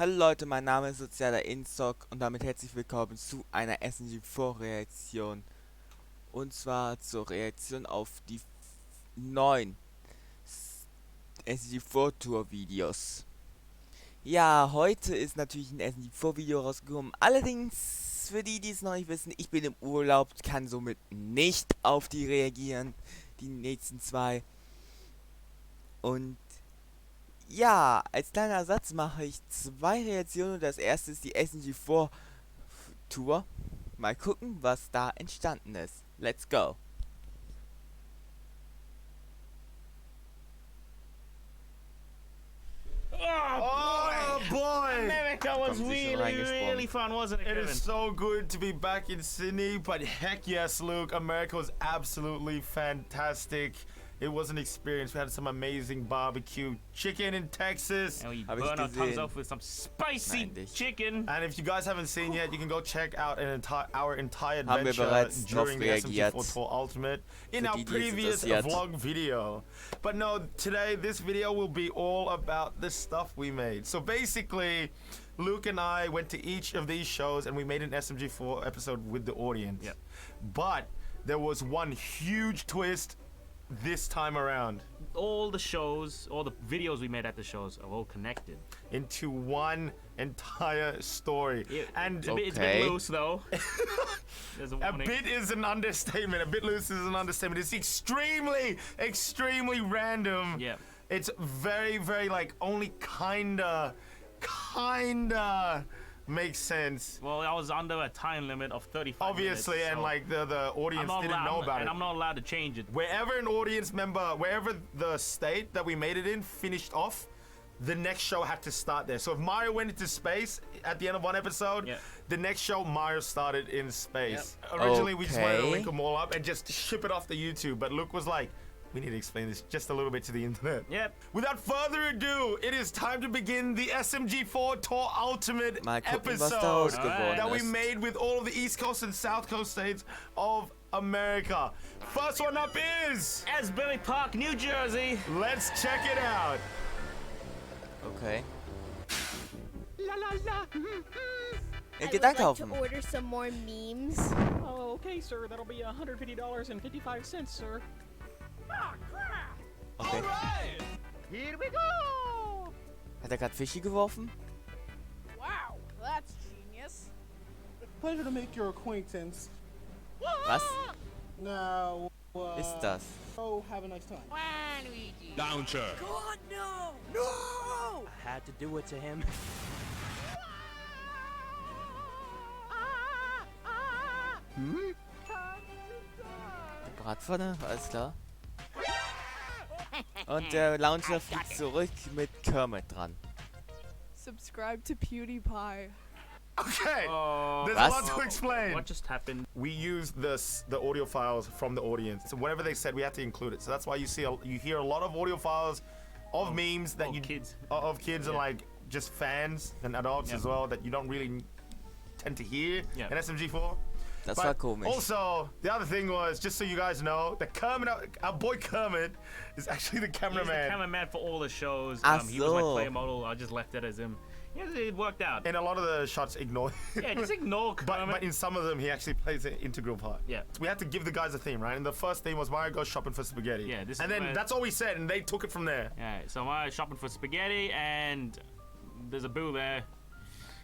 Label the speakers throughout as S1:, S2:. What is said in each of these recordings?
S1: Hallo Leute, mein Name ist Sozala und damit herzlich willkommen zu einer Smg4 Reaktion. Und zwar zur Reaktion auf die neuen Smg4 Tour Videos. Ja, heute ist natürlich ein Smg4 Video rausgekommen. Allerdings, für die, die es noch nicht wissen, ich bin im Urlaub, kann somit nicht auf die reagieren, die nächsten zwei. Und ja, als kleiner Ersatz mache ich zwei Reaktionen. Das erste ist die Smg4 Tour. Mal gucken, was da entstanden ist. Let's go.
S2: Oh boy!
S3: America was really fun, wasn't it,
S2: It
S3: Kevin?
S2: is so good to be back in Sydney, but heck yes, Luke, America was absolutely fantastic. It was an experience. We had some amazing barbecue chicken in Texas.
S3: And we
S1: Hab ich
S3: burn our tongues
S1: gesehen.
S3: off with some spicy
S1: Nein, dich.
S3: chicken.
S2: And if you guys haven't seen yet, you can go check out our entire
S1: Haben wir
S2: adventure
S1: bereits
S2: during the
S1: drauf reagiert.
S2: SMG4 Tour Ultimate in
S1: Für
S2: our
S1: die, die es
S2: previous
S1: interessiert.
S2: vlog video. But no, today this video will be all about the stuff we made. So basically, Luke and I went to each of these shows and we made an SMG4 episode with the audience.
S3: Yep.
S2: But there was one huge twist this time around
S3: All the shows, all the videos we made at the shows are all connected.
S2: into one entire story. And
S3: It's a
S1: Okay.
S3: bit loose though. There's a
S2: a
S3: warning.
S2: bit is an understatement. A bit loose is an understatement. It's extremely random.
S3: Yeah.
S2: It's very like only kinda makes sense.
S3: Well, I was under a time limit of 35
S2: Obviously,
S3: minutes,
S2: and
S3: so
S2: like the audience didn't know about it.
S3: and I'm not allowed to change it.
S2: Wherever an audience member, wherever the state that we made it in finished off, the next show had to start there. So if Mario went into space at the end of one episode,
S3: Yeah.
S2: the next show Mario started in space. Originally, we just wanted to
S1: Okay.
S2: link them all up and just ship it off to YouTube, but Luke was like, we need to explain this just a little bit to the internet.
S3: Yep.
S2: Without further ado, it is time to begin the SMG4 Tour Ultimate
S1: Mal gucken, was da
S2: episode
S1: raus
S3: Alright.
S1: geworden
S2: that we
S1: ist.
S2: made with all of the East Coast and South Coast states of America. First one up is,
S3: Asbury Park, New Jersey.
S2: let's check it out.
S1: Okay.
S4: La la la.
S1: Ihr
S4: I
S1: geht
S4: would like
S1: einkaufen.
S4: to order some more memes.
S5: Oh, okay, sir. That'll be $150.55, sir.
S1: Okay.
S4: Here we go.
S1: Hat er gerade Fischi geworfen?
S4: Wow, that's genius.
S5: Pleasure to make your acquaintance.
S1: Was
S5: Now,
S1: ist das?
S5: oh, have a nice time.
S4: God, no! No!
S5: Had to do it to him.
S1: Bratpfanne? Alles klar. Und der Launcher fliegt zurück mit Kermit dran.
S4: Subscribe to PewDiePie.
S2: Okay,
S3: Oh,
S2: there's a
S1: Was?
S2: lot to explain.
S3: what just happened?
S2: We used the audio files from the audience, so whatever they said, we had to include it. So that's why you see you hear a lot of audio files of memes that
S3: of
S2: you
S3: kids.
S2: of kids and
S3: Yeah.
S2: like just fans and adults
S3: Yeah.
S2: as well that you don't really tend to hear
S3: Yeah.
S2: in SMG4.
S1: Das
S2: But
S1: war komisch.
S2: also, the other thing was, just so you guys know, the Kermit, our boy Kermit, is actually the
S3: He's the
S2: cameraman.
S3: cameraman for all the shows.
S1: Ach
S3: He was my
S1: so.
S3: player model. I just left it as him. Yeah, it worked out.
S2: And a lot of the shots ignore.
S3: Yeah, just ignore Kermit.
S2: But in some of them, he actually plays an integral part.
S3: Yeah.
S2: We had to give the guys a theme, right? And the first theme was Mario goes shopping for spaghetti.
S3: Yeah, this
S2: and
S3: is
S2: then
S3: where-
S2: that's all we said, and they took it from there.
S3: Yeah, so I'm shopping for spaghetti, and there's a boo there.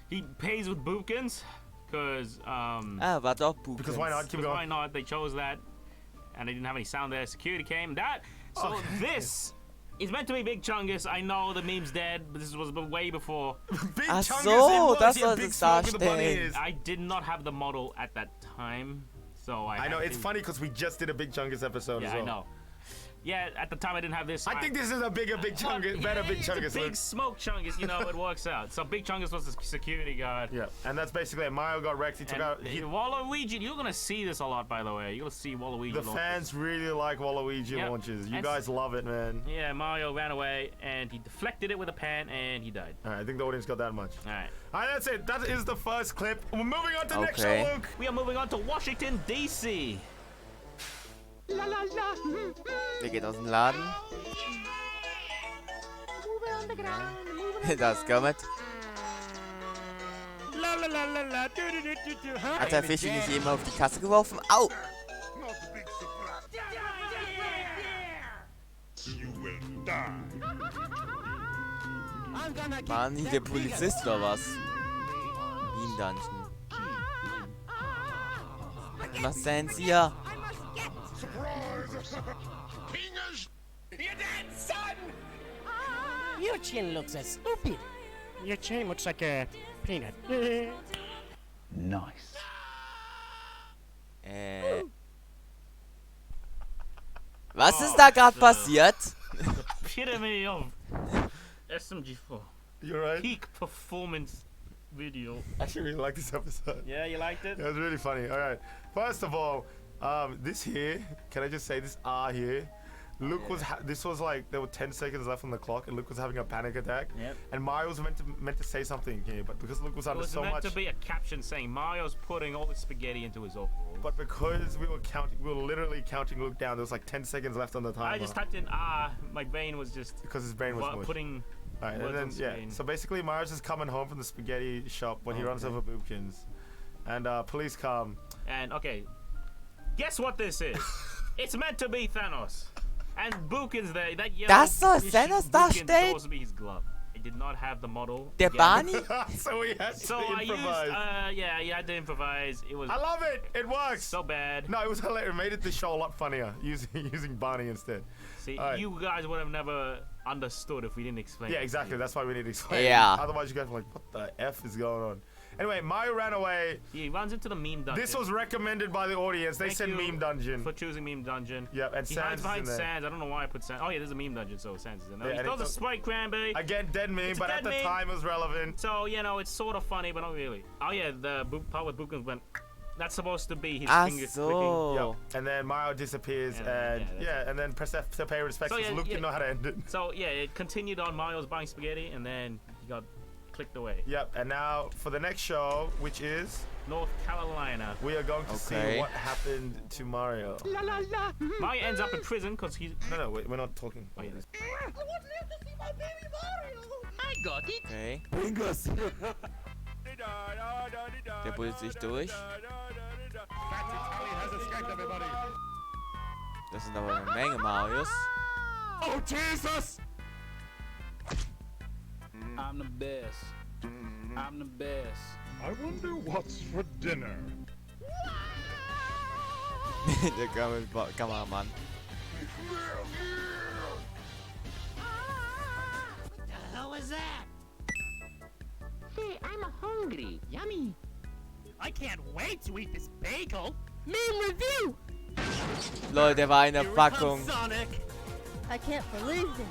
S3: He pays with bookins, because
S1: Ah, war doch Bukens.
S2: Because why not? Keep
S3: why
S2: going.
S3: not? They chose that, and they didn't have any sound there. Security came. So
S2: Okay.
S3: this is meant to be Big Chungus. I know the meme's dead, but this was way before.
S2: Big
S1: Ach
S2: Chungus,
S1: so,
S2: it was,
S1: das
S2: yeah,
S1: soll
S2: Big
S1: es
S2: Smoke with the bunny
S1: darstellen.
S2: ears.
S3: I did not have the model at that time, so I
S2: I know,
S3: had
S2: it's
S3: to-
S2: funny because we just did a Big Chungus episode as
S3: Yeah,
S2: well.
S3: I know. Yeah, at the time I didn't have this.
S2: I think this is a Big Chungus, better Big Chungus.
S3: It's a big
S2: Luke.
S3: smoke Chungus, you know, it works out. So Big Chungus was the security guard.
S2: Yeah, and that's basically it. Mario got wrecked. He took
S3: And
S2: out.
S3: Waluigi, you're gonna see this a lot, by the way. You're gonna see Waluigi.
S2: The
S3: launches.
S2: fans really like Waluigi
S3: Yep.
S2: launches. You
S3: And-
S2: guys love it, man.
S3: Yeah, Mario ran away and he deflected it with a pan and he died.
S2: All right, I think the audience got that much.
S3: All right.
S2: All right, that's it. That is the first clip. We're moving on to the next
S1: Okay.
S2: show, Luke.
S3: We are moving on to Washington, D.C.
S4: La la la.
S1: Der geht aus dem Laden.
S4: Move it on the ground. Move it on the
S1: Da ist
S4: ground.
S1: Kermit. Hat der Fisch ihn nicht eben auf die Kasse geworfen? Au! Waren die der Polizist oder was? Wie ein Dungeon. Was denn hier?
S6: Your chin looks so stupid. Your chin looks like a peanut.
S7: Nice.
S1: Was ist da gerade passiert?
S3: Epitome of SMG4.
S2: You're right.
S3: Peak performance video.
S2: I actually really like this episode.
S3: Yeah, you liked it?
S2: It was really funny. All right. First of all, this here, can I just say this here? Luke this was like, there were 10 seconds left on the clock and Luke was having a panic attack.
S3: Yep.
S2: And Mario was meant to say something here, but because Luke was
S3: It
S2: under
S3: was
S2: so
S3: meant
S2: much.
S3: to be a caption saying Mario's putting all the spaghetti into his overalls.
S2: But because we were literally counting Luke down, there was like 10 seconds left on the timer.
S3: I just typed in my brain was just
S2: because his brain was mush.
S3: putting
S2: Alright, and
S3: words
S2: then
S3: on screen.
S2: so basically Mario's just coming home from the spaghetti shop when he runs over Boopkins. And police come.
S3: And okay, guess what this is? It's meant to be Thanos. And Bookins there, that yellow
S1: Das soll
S3: Bookins
S1: Thanos
S3: is
S1: darstellen?
S3: supposed to be his glove. I did not have the model.
S1: Der
S3: again.
S1: Barney?
S2: So we had to
S3: So I used,
S2: improvise.
S3: yeah, you had to improvise. It was
S2: I love it. It works.
S3: so bad.
S2: No, it was hilarious. It made the show a lot funnier using Barney instead.
S3: See,
S2: Alright.
S3: you guys would have never understood if we didn't explain.
S2: Yeah,
S3: it to
S2: exactly.
S3: you.
S2: That's why we need to explain.
S1: Yeah.
S2: Otherwise, you guys were like, "What the f is going on?" Anyway, Mario ran away.
S3: He runs into the meme dungeon.
S2: This was recommended by the audience. They
S3: Thank
S2: said
S3: you
S2: meme dungeon.
S3: for choosing meme dungeon.
S2: Yep, and
S3: He
S2: Sans
S3: hides
S2: is
S3: behind
S2: in there.
S3: Sans. I don't know why I put Sans. Oh yeah, there's a meme dungeon, so Sans is in there.
S2: Yeah,
S3: He
S2: and
S3: throws a
S2: it's
S3: Sprite cranberry.
S2: Again, dead meme,
S3: It's a
S2: but at
S3: dead
S2: the
S3: meme.
S2: time it was relevant.
S3: So you know, it's sort of funny, but not really. Oh yeah, the part with Bookins went. That's supposed to be his
S1: Ach
S3: fingers
S1: so.
S2: Yep. And then Mario disappears,
S3: And,
S2: and
S3: yeah,
S2: and then press F to pay respects.
S3: So,
S2: because
S3: yeah,
S2: Luke
S3: yeah.
S2: didn't know how to end it.
S3: So yeah, it continued on Mario's buying spaghetti, and then he got clicked away.
S2: Yep. And now for the next show, which is
S3: North Carolina.
S2: we are going to see
S1: Okay.
S2: what happened to Mario.
S5: La la la.
S3: Mario ends up in prison because he's.
S2: No, we're not talking.
S3: Oh, yeah.
S6: I want to see my baby Mario. I got it.
S1: Okay. Der buddelt sich durch. Das sind aber eine Menge Marios.
S7: Oh, Jesus!
S8: I'm the best. I'm the best.
S7: I wonder what's for dinner.
S1: Der Kameramann.
S6: What the hell was that? Hey, I'm hungry. Yummy.
S5: I can't wait to eat this bagel.
S4: Meme review!
S1: Lol, der war in der
S5: Here we
S1: Packung.
S5: come, Sonic.
S4: I can't believe this.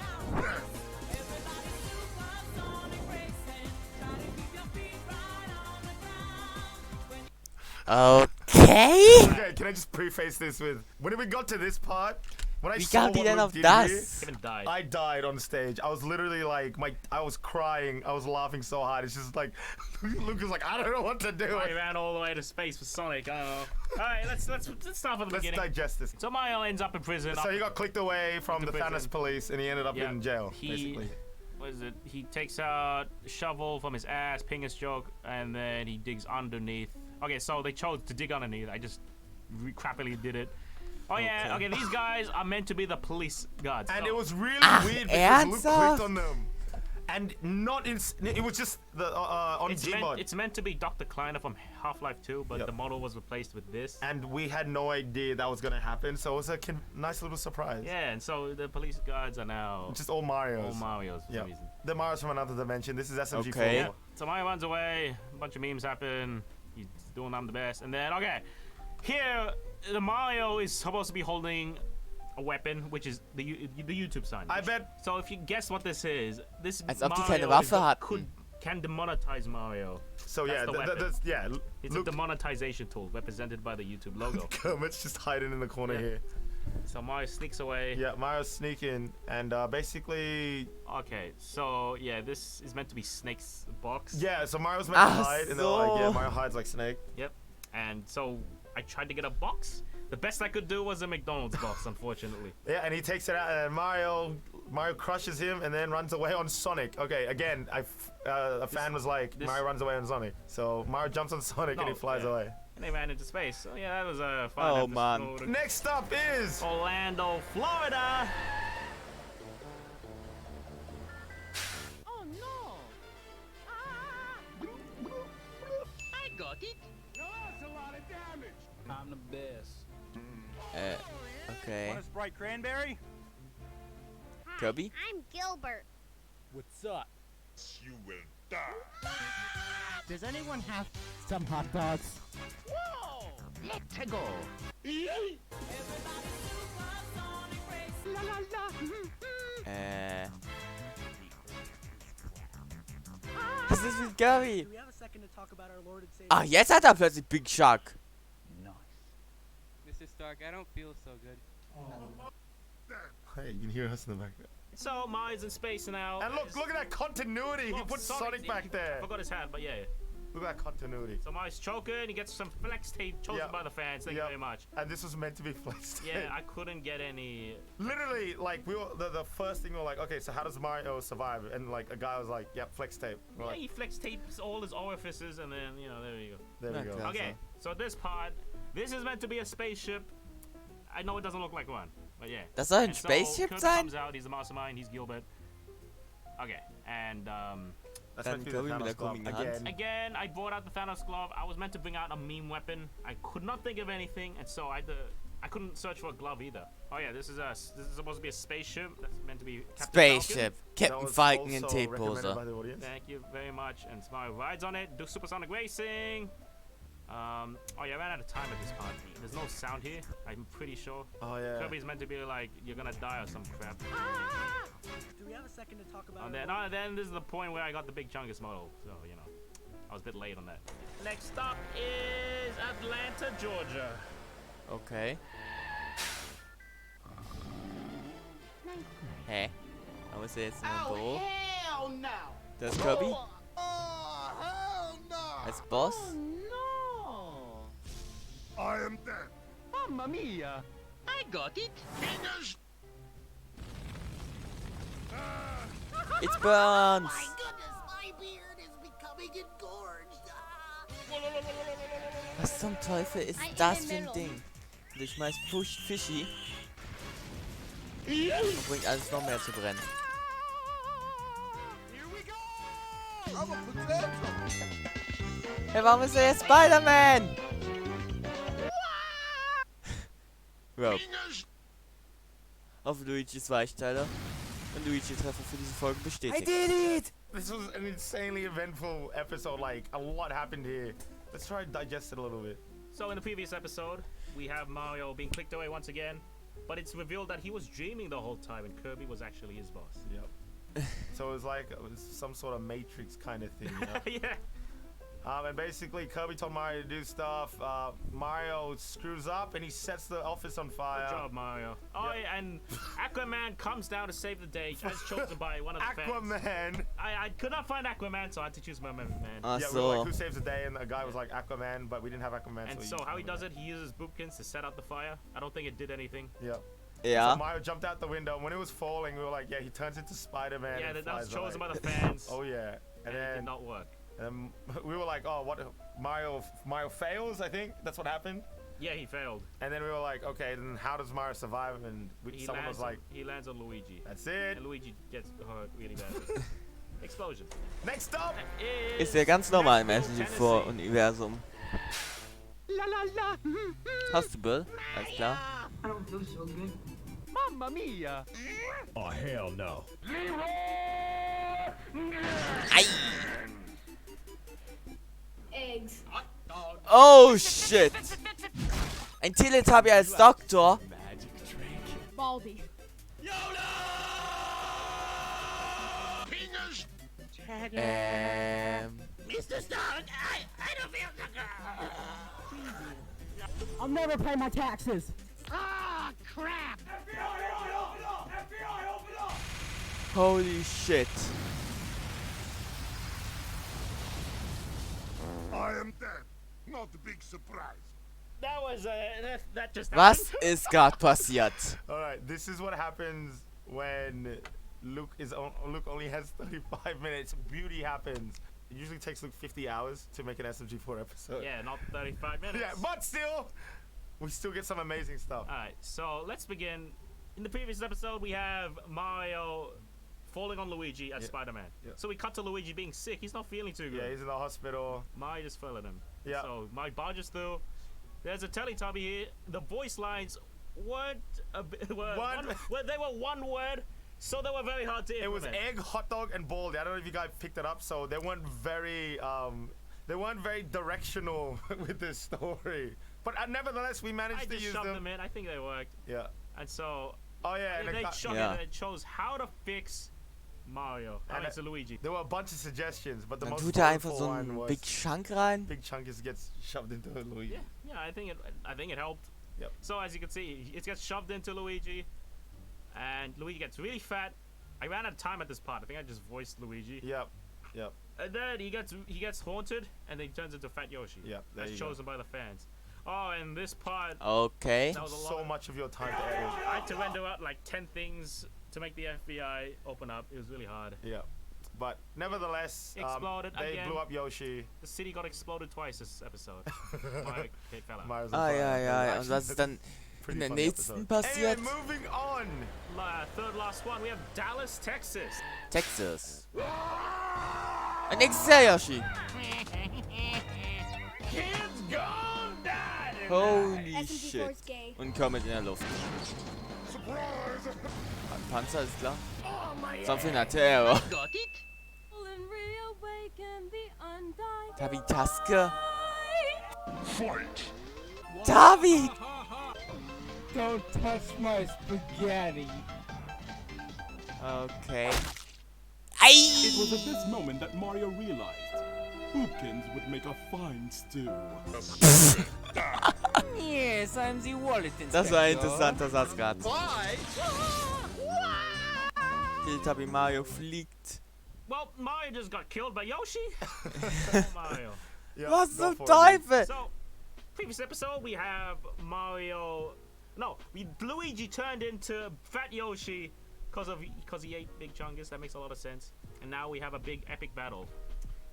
S1: Okay.
S2: Okay, can I just preface this with when we got to this part? When I
S1: Wie
S2: saw
S1: gab die
S2: what
S1: denn
S2: Luke
S1: auf
S2: did
S1: das?
S2: here,
S3: Kevin died.
S2: I died on stage. I was literally like, I was crying. I was laughing so hard. It's just like, Luke was like, I don't know what to do.
S3: Mario ran all the way to space for Sonic. I don't know. All right, let's start from the
S2: Let's
S3: beginning.
S2: digest this.
S3: So Mario ends up in prison.
S2: So he got clicked away from the
S3: Into prison.
S2: Thanos police, and he ended up
S3: Yeah,
S2: in jail,
S3: he-
S2: basically.
S3: What is it? He takes out a shovel from his ass, Pingus joke, and then he digs underneath. Okay, so they chose to dig underneath. I just crappily did it. Oh yeah, okay, these guys are meant to be the police guards.
S2: And
S3: So-
S2: it was really
S1: Ach,
S2: weird because Luke
S1: ernsthaft?
S2: clicked on them. And not in. It was just the on Gmod.
S3: it's meant to be Dr. Kleiner from Half-Life 2, but
S2: Yep.
S3: the model was replaced with this.
S2: And we had no idea that was gonna happen, so it was a nice little surprise.
S3: Yeah, and so the police guards are now
S2: Just all Marios.
S3: all Marios for
S2: Yeah.
S3: some reason.
S2: The Mario's from another dimension. This is SMG4.
S1: Okay.
S3: Yeah. So Mario runs away, a bunch of memes happen, he's doing I'm the best, and then, okay, here, the Mario is supposed to be holding a weapon, which is the YouTube sign.
S2: I bet.
S3: So if you guess what this is, this
S1: Als ob die
S3: Mario
S1: keine Waffe
S3: is what
S1: hatten.
S3: can demonetize Mario.
S2: So
S3: That's
S2: yeah,
S3: the weapon.
S2: that's yeah.
S3: It's
S2: Luke
S3: a demonetization tool represented by the YouTube logo.
S2: Kermit's just hiding in the corner
S3: Yeah.
S2: here.
S3: So Mario sneaks away.
S2: Yeah, Mario's sneaking, and basically,
S3: Okay, so yeah, this is meant to be Snake's box.
S2: yeah. So Mario's meant to
S1: Ach
S2: hide, and they're like, yeah,
S1: so.
S2: Mario hides like Snake.
S3: Yep. And so I tried to get a box. The best I could do was a McDonald's box, unfortunately.
S2: Yeah, and he takes it out, and Mario Mario crushes him and then runs away on Sonic. Okay, again, a fan was like, Mario runs away on Sonic. So Mario jumps on Sonic and he flies away.
S3: And they ran into space. So yeah, that was a fun
S1: Oh,
S3: episode.
S1: man.
S2: Next up is
S3: Orlando, Florida.
S6: Oh no! I got it.
S8: I'm the best.
S1: Okay.
S5: Sprite cranberry?
S1: Kirby?
S4: I'm Gilbert.
S8: What's up?
S7: You will die.
S6: Does anyone have some hot dogs? Whoa! Let's go. La la la.
S1: Was ist mit Kirby?
S5: Do we have a second to talk about our Lord and Savior?
S1: Ach, jetzt hat er plötzlich Big Shark.
S9: Mr. Stark, I don't feel so good.
S2: Hey, you can hear us in the background.
S3: So Mario's in space now.
S2: And look at that continuity. He put Sonic back there.
S3: I forgot his hat, but yeah.
S2: Look at that continuity.
S3: So Mario's choking. He gets some flex tape chosen by the fans. Thank you very much.
S2: And this was meant to be flex tape.
S3: Yeah, I couldn't get any.
S2: Literally, like we were the first thing we were like, okay, so how does Mario survive? And like a guy was like, yep, flex tape. We're
S3: Yeah,
S2: like,
S3: he flex tapes all his orifices, and then there you go.
S2: there we go.
S1: Okay.
S3: Okay, so this part, this is meant to be a spaceship. I know it doesn't look like one, but yeah.
S1: Das soll ein
S3: And so
S1: Spaceship
S3: Kirby
S1: sein?
S3: comes out. He's the mastermind. He's Gilbert. Okay, and
S2: That's
S1: Dann
S2: meant to be the
S1: Kirby mit der
S2: Thanos glove
S1: komischen Hand.
S3: again, I brought out the Thanos glove. I was meant to bring out a meme weapon. I could not think of anything, and so I couldn't search for a glove either. Oh yeah, this is supposed to be a spaceship. That's meant to be Captain
S1: Spaceship.
S2: That
S1: Captain
S2: was
S1: Falcon in
S2: also recommended by
S1: T-Poser.
S2: the audience.
S3: Thank you very much. And Mario rides on it, do supersonic racing. Oh yeah, I ran out of time at this part. There's no sound here, I'm pretty sure.
S2: Oh yeah.
S3: Kirby's meant to be like, you're gonna die or some crap.
S5: Do we have a second to talk about
S3: And then this is the point where I got the big chungus model. So, I was a bit late on that. Next stop is Atlanta, Georgia.
S1: Okay. Hä? Aber ist er jetzt in einem Büro?
S6: Hell no!
S1: Das ist Kirby?
S6: Oh, hell no!
S1: Als Boss?
S6: No!
S7: I am dead.
S6: Mamma mia! I got it!
S1: It burns!
S6: goodness, my beard is becoming engorged!
S1: Was zum Teufel ist
S4: Ein
S1: das für ein
S4: Melon.
S1: Ding? Du schmeißt Fischi und bringt alles noch mehr zu brennen. Hey, warum ist er jetzt Spider-Man? Wow. Auf Luigis Weichteiler und Luigi-Treffer für diese Folge bestätigt. I did it!
S2: This was an insanely eventful episode. Like a lot happened here. Let's try to digest it a little bit.
S3: So in the previous episode, we have Mario being clicked away once again. But it's revealed that he was dreaming the whole time and Kirby was actually his boss.
S2: Yep. So it was some sort of Matrix kind of thing, you know?
S3: Yeah.
S2: And basically, Kirby told Mario to do stuff. Mario screws up and he sets the office on fire.
S3: Good job, Mario. Oh, yeah, and Aquaman comes down to save the day, as chosen by one of the fans.
S2: Aquaman!
S3: I could not find Aquaman, so I had to choose my man.
S1: Ach
S2: Yeah, we were like,
S1: so.
S2: who saves the day? And the guy was like, Aquaman, but we didn't have Aquaman.
S3: And so how he does it, he uses boopkins to set out the fire. I don't think it did anything.
S2: Yep.
S1: Ja.
S2: So Mario jumped out the window. And when it was falling, we were like, yeah, he turns into Spider-Man.
S3: Yeah,
S2: and
S3: that was
S2: flies
S3: chosen
S2: away.
S3: by the fans.
S2: Oh yeah.
S3: And it did not work.
S2: And we were like, oh, what? Mario fails, I think. That's what happened.
S3: Yeah, he failed.
S2: And then we were like, okay, then how does Mario survive? And someone was like,
S3: he lands on Luigi.
S2: that's it.
S3: And Luigi gets hurt really badly. Explosion.
S2: Next up.
S1: Ist ja ganz normal im SMG4-Universum.
S6: La la la!
S1: Hast du Bill? Alles klar.
S6: I don't feel so good. Mamma mia!
S7: Oh, hell no.
S1: Ei!
S4: Eggs.
S1: Oh shit! Ein Teletubby als Doktor?
S4: Baldy.
S6: Mr. Stark, I don't feel so good!
S5: I'll never pay my taxes.
S6: Ah, crap!
S1: Holy shit.
S7: I am dead. Not a big surprise.
S3: That was that just
S1: Was ist gerade passiert?
S2: All right, this is what happens when Luke only has 35 minutes. Beauty happens. It usually takes Luke 50 hours to make an SMG4 episode.
S3: Yeah, not 35 minutes.
S2: Yeah, but still, we still get some amazing stuff.
S3: Alright, so let's begin. In the previous episode, we have Mario falling on Luigi as Spider-Man.
S2: Yeah.
S3: So we cut to Luigi being sick. He's not feeling too good.
S2: Yeah, he's in the hospital.
S3: Mario just fell at him.
S2: Yeah.
S3: So Mario barges through. There's a Teletubby here. The voice lines weren't a bit. They were one word, so they were very hard to implement.
S2: It was egg, hot dog, and baldy. I don't know if you guys picked it up. So they weren't very directional with this story. But nevertheless, we managed to use
S3: them in. I think they worked.
S2: Yeah.
S3: And so.
S2: Oh yeah.
S3: They chose how to fix Mario. I mean, it's Luigi.
S2: There were a bunch of suggestions, but the
S1: Dann
S2: most
S1: tut er einfach
S2: powerful
S1: so
S2: one
S1: einen
S2: was
S1: Big Chunk rein.
S2: Big Chunk gets shoved into Luigi.
S3: Yeah, I think it helped.
S2: Yep.
S3: So as you can see, it gets shoved into Luigi, and Luigi gets really fat. I ran out of time at this part. I think I just voiced Luigi.
S2: Yep.
S3: And then he gets haunted, and then he turns into Fat Yoshi.
S2: Yep.
S3: That's chosen by the fans. Oh, and this part.
S1: Okay.
S3: That was a lot.
S2: So much of your time to edit.
S3: I had to render out like 10 things to make the FBI open up. It was really hard.
S2: Yeah. But nevertheless,
S3: Exploded
S2: they
S3: again.
S2: blew up Yoshi.
S3: The city got exploded twice this episode. My big fella.
S2: Myers on
S1: Ah,
S2: fire.
S1: ja, ja.
S2: Actually,
S1: Und was ist dann in der
S2: funny
S1: nächsten
S2: episode.
S1: passiert?
S2: Anyway, moving on.
S3: Third last one, we have Dallas, Texas.
S1: Texas. Nächstes Jahr, Yoshi.
S6: Kids gone die.
S1: Holy
S4: SMG4
S1: shit.
S4: is gay.
S1: Und Kermit in der Luft.
S7: Surprise!
S1: Ein Panzer ist klar.
S6: Oh my
S1: Something a terror.
S6: Got it?
S1: Tabi Taske.
S7: Fight!
S1: Tabi!
S9: Don't touch my spaghetti.
S1: Okay.
S10: It was
S1: Ei!
S10: at this moment that Mario realized Boopkins would make a fine stew.
S9: Yes, I'm the wallet inspector.
S1: Das war ein interessanter Satz gerade. Teletubby Mario fliegt.
S3: Well, Mario just got killed by Yoshi. Oh, Mario.
S2: Yeah,
S1: Was
S2: go
S1: zum
S2: for it.
S1: Teufel?
S3: So, previous episode we have Mario. No, Luigi turned into Fat Yoshi because he ate Big Chungus. That makes a lot of sense. And now we have a big epic battle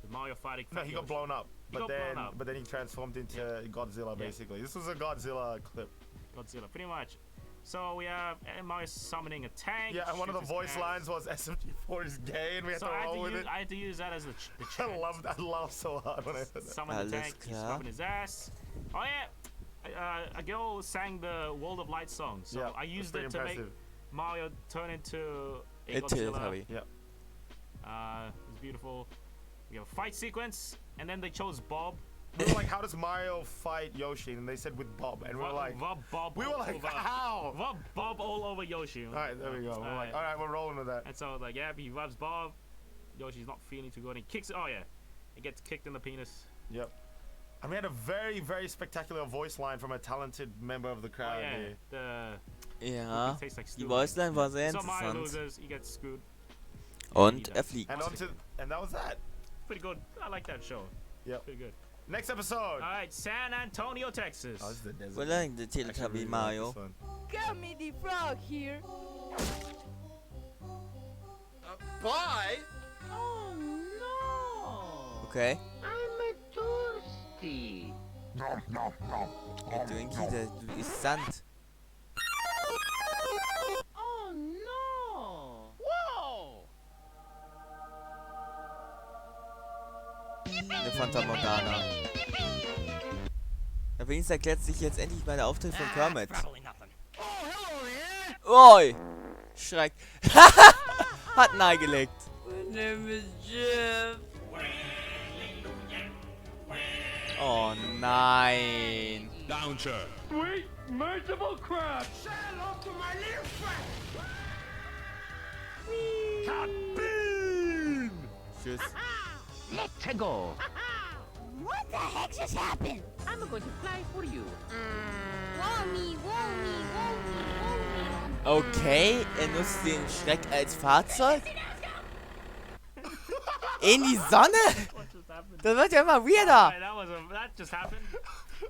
S3: with Mario fighting Fat
S2: No, he
S3: Yoshi.
S2: got blown up.
S3: He got blown up.
S2: But then he transformed into Godzilla, basically. This was a Godzilla clip.
S3: Godzilla, pretty much. So we have Mario summoning a tank.
S2: Yeah, and one of the
S3: shoots his
S2: voice
S3: hands.
S2: lines was SMG4 is gay, and we had
S3: So
S2: to roll with it.
S3: I had to use that as the
S2: I
S3: chant.
S2: laughed so hard when I heard that.
S3: Summon the
S1: Alles
S3: tank, he's
S1: klar.
S3: rubbing his ass. Oh yeah, a girl sang the World of Light song, so
S2: Yeah,
S3: I used
S2: that's
S3: it to
S2: pretty
S3: make Mario turn into a
S1: It
S3: Godzilla.
S1: Teletubby.
S2: Yeah.
S3: It's beautiful. We have a fight sequence, and then they chose Bob.
S2: We were like, how does Mario fight Yoshi? And they said with Bob. And we were like,
S3: Bob
S2: we were like, how?
S3: Bob all over Yoshi.
S2: Alright, there we go. We're like, alright, we're rolling with that.
S3: And so like, yeah, he rubs Bob. Yoshi's not feeling too good, and he kicks it. Oh yeah, he gets kicked in the penis.
S2: Yep. And we had a very, very spectacular voice line from a talented member of the
S3: Oh
S2: crowd
S3: yeah,
S2: here.
S1: Ja.
S3: it tastes like
S1: Die
S3: stew.
S1: Voiceline war sehr
S3: So Mario
S1: interessant.
S3: loses, he gets screwed.
S1: Und er fliegt.
S2: And that was that.
S3: Pretty good. I like that show.
S2: Yep.
S3: Pretty good.
S2: Next episode.
S3: Alright, San Antonio, Texas.
S2: Oh, this is the desert.
S1: Wo lang der
S2: Actually,
S1: Teletubby
S2: really like
S1: Mario?
S2: this one.
S9: Got me the frog here.
S6: Bye.
S9: Oh no.
S1: Okay.
S6: I'm thirsty.
S7: Nom nom nom.
S1: Du isst Sand.
S9: Oh no. Whoa.
S1: Eine Fanta Morgana. Ja, wenigstens erklärt sich jetzt endlich mal der Auftritt von Kermit. Oi! Schreckt. Hat ein Ei gelegt.
S9: My name is Jeff.
S1: Oh nein.
S7: Launcher.
S9: Sweet merciful crab.
S1: Tschüss.
S6: Let's go.
S4: What the heck just happened?
S6: I'm going to fly for you.
S4: Whoa-me.
S1: Okay, er nutzt den Schreck als Fahrzeug. In die Sonne?
S3: What just happened?
S1: Das wird ja immer weirder.
S3: Alright, that just happened.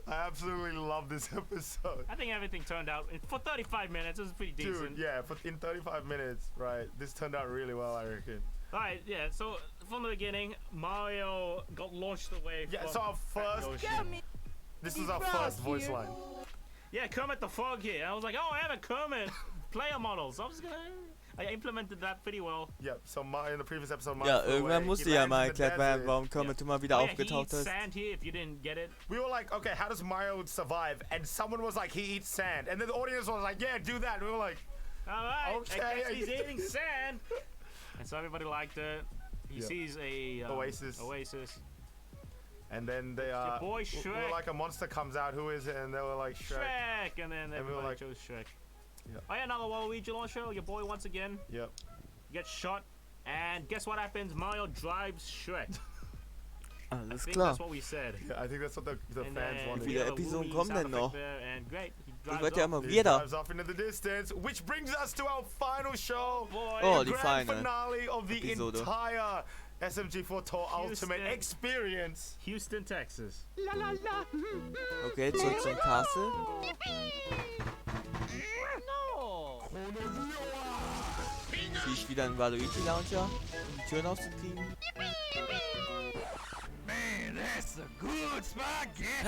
S2: I absolutely love this episode.
S3: I think everything turned out for 35 minutes. It was pretty decent.
S2: Dude, yeah, in 35 minutes, right? This turned out really well, I reckon.
S3: Alright, yeah, so from the beginning, Mario got launched away
S2: Yeah,
S3: from
S2: so our first... This is our first voice line.
S3: Yeah, Kermit the Frog here. I was like, oh, I have a Kermit player model. So I implemented that pretty well.
S2: Yep, so in the previous episode,
S1: Ja, irgendwann musste ja mal erklärt werden, warum Kermit immer wieder
S3: Oh, yeah, he
S1: aufgetaucht
S3: eats
S1: ist.
S3: sand here, if you didn't get it.
S2: We were like, okay, how does Mario survive? And someone was like, he eats sand. And then the audience was like, yeah, do that. And we were like,
S3: Alright,
S2: Okay.
S3: I guess he's eating sand. And so everybody liked it. He
S2: Yeah.
S3: sees a
S2: Oasis. And then they
S3: Your boy
S2: we were
S3: Shrek.
S2: like, a monster comes out. Who is it? And they were like, Shrek.
S3: Shrek, and then
S2: we were
S3: everybody
S2: like-
S3: chose Shrek.
S2: Yeah.
S3: Oh yeah, another Waluigi launcher. Your boy once again
S2: Yep.
S3: gets shot, and guess what happens? Mario drives Shrek. I
S1: Alles
S3: think
S1: klar.
S3: that's what we said.
S2: Yeah, I think that's what the
S3: And
S2: fans
S3: then
S2: wanted.
S1: Wie viele
S3: we have a
S1: Episoden
S3: Woomy
S1: kommen
S3: sound
S1: denn noch?
S3: effect there, and great, he
S1: Das
S3: drives
S1: wird ja
S3: off.
S1: immer
S2: He
S1: wieder.
S2: drives off into the distance, which brings us to our final show.
S3: Boy,
S1: Oh,
S2: the
S1: die
S2: grand
S1: final
S2: finale of the
S1: Episode.
S2: entire SMG4 Tour Ultimate
S3: Houston.
S2: Experience.
S3: Houston, Texas.
S1: Okay, zurück zum Castle.
S9: No!
S1: Ziehe ich wieder einen Waluigi Launcher, um die Türen aufzukriegen.
S7: Man, that's a good spaghetti.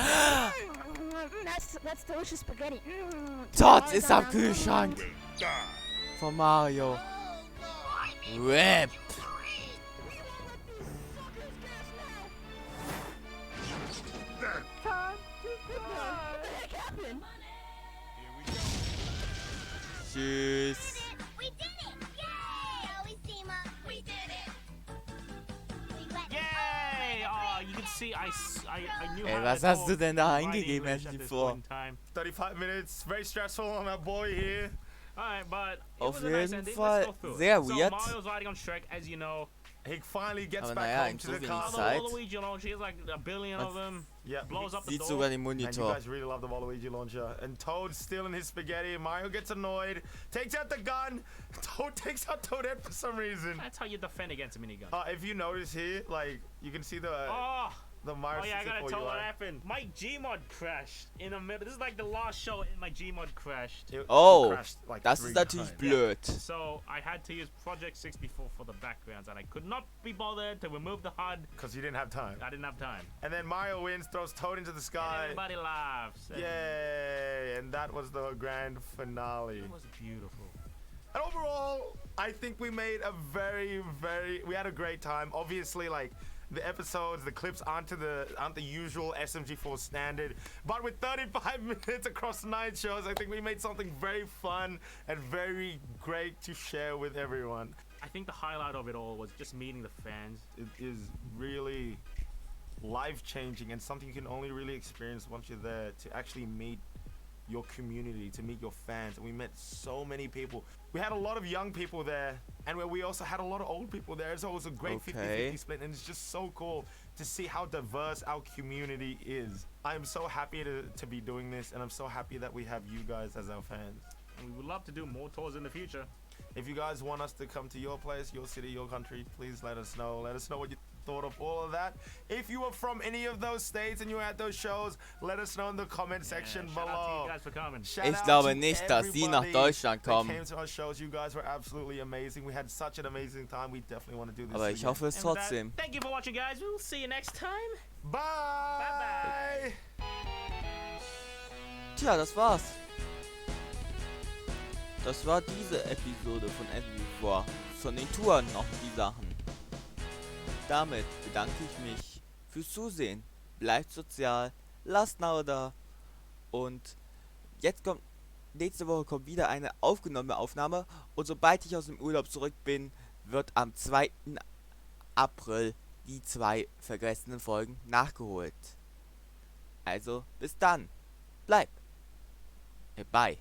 S4: That's delicious spaghetti.
S1: Dort ist am Kühlschrank von Mario. Rap. Tschüss.
S4: We did it! Yay! Always team up. We did it! We went
S3: Yay! Oh, you can see I knew
S1: Ey,
S3: how
S1: was
S3: to
S1: hast
S3: talk
S1: du denn da
S3: fine
S1: eingegeben,
S3: English at
S1: SMG4?
S3: this point in time.
S2: 35 minutes, very stressful on our boy here.
S3: Alright, but it
S1: Auf
S3: was a nice
S1: jeden
S3: ending.
S1: Fall
S3: Let's go through it.
S1: sehr
S3: So
S1: weird.
S3: Mario's riding on Shrek, as you know.
S2: He finally gets
S1: Aber
S2: back
S1: naja,
S2: home
S1: in
S2: to
S1: so
S2: the
S1: wenig
S2: castle.
S1: Zeit.
S3: Waluigi launcher, he has like a billion of them.
S2: Yeah,
S3: Blows up the
S1: Sieht
S3: door.
S1: sogar den
S2: and you
S1: Monitor.
S2: guys really love the Waluigi launcher. And Toad's stealing his spaghetti. Mario gets annoyed, takes out the gun. Toad takes out Toadette for some reason.
S3: That's how you defend against a minigun.
S2: If you notice here, like, you can see the Mario
S3: Oh yeah, I gotta
S2: 64
S3: tell what
S2: UI.
S3: happened. My Gmod crashed in the middle. This is like the last show my Gmod crashed.
S2: It
S1: Oh,
S2: crashed, like,
S1: das
S2: 3
S1: ist natürlich
S2: times.
S1: blöd.
S3: So I had to use Project 64 for the backgrounds, and I could not be bothered to remove the HUD.
S2: Because you didn't have time.
S3: I didn't have time.
S2: And then Mario wins, throws Toad into the
S3: And
S2: sky.
S3: everybody laughs. And
S2: Yay! And that was the grand finale.
S3: it was beautiful.
S2: And overall, I think we made a we had a great time. Obviously, like, the episodes, the clips aren't the usual SMG4 standard, but with 35 minutes across 9 shows, I think we made something very fun and very great to share with everyone.
S3: I think the highlight of it all was just meeting the fans.
S2: It is really life-changing and something you can only really experience once you're there, to actually meet your community, to meet your fans. And we met so many people. We had a lot of young people there, and we also had a lot of old people there, so it was a great
S1: Okay.
S2: 50-50 split, and it's just so cool to see how diverse our community is. I am so happy to be doing this, and I'm so happy that we have you guys as our fans.
S3: And we would love to do more tours in the future.
S2: If you guys want us to come to your place, your city, your country, please let us know. Let us know what you thought of all of that. If you were from any of those states and you were at those shows, let us know in the comment section
S3: Shout out to
S2: below.
S3: you guys for coming.
S2: Shout
S1: Ich
S2: out
S1: glaube
S2: to
S1: nicht, dass sie nach
S2: everybody
S1: Deutschland
S2: that
S1: kommen.
S2: came to our shows. You guys were absolutely amazing. We had such an amazing time. We definitely want to do this
S1: Aber ich
S2: again.
S1: hoffe es
S3: And with that,
S1: trotzdem.
S3: thank you for watching, guys. We'll see you next time.
S2: Bye.
S1: Tja, das war's. Das war diese Episode von SMG4. Von den Touren noch die Sachen. Damit bedanke ich mich fürs Zusehen. Bleibt sozial, lasst ein Abo da. Und jetzt kommt, nächste Woche kommt wieder eine aufgenommene Aufnahme. Und sobald ich aus dem Urlaub zurück bin, wird am 2. April die 2 vergessenen Folgen nachgeholt. Also, bis dann. Bye.